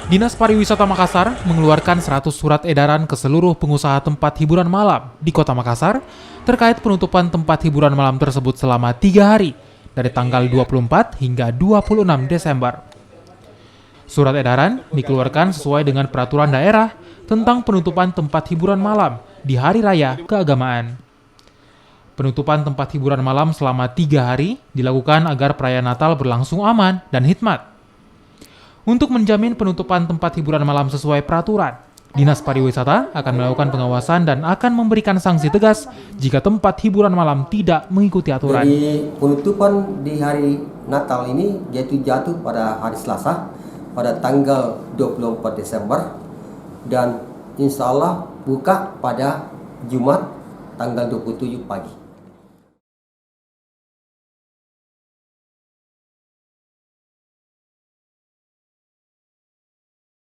Dinas Pariwisata Makassar mengeluarkan 100 surat edaran ke seluruh pengusaha tempat hiburan malam di Kota Makassar terkait penutupan tempat hiburan malam tersebut selama 3 hari dari tanggal 24 hingga 26 Desember. Surat edaran dikeluarkan sesuai dengan peraturan daerah tentang penutupan tempat hiburan malam di Hari Raya Keagamaan. Penutupan tempat hiburan malam selama 3 hari dilakukan agar perayaan Natal berlangsung aman dan hikmat. Untuk menjamin penutupan tempat hiburan malam sesuai peraturan, Dinas Pariwisata akan melakukan pengawasan dan akan memberikan sanksi tegas jika tempat hiburan malam tidak mengikuti aturan. Jadi penutupan di hari Natal ini jatuh pada hari Selasa pada tanggal 24 Desember dan insya Allah buka pada Jumat tanggal 27 pagi.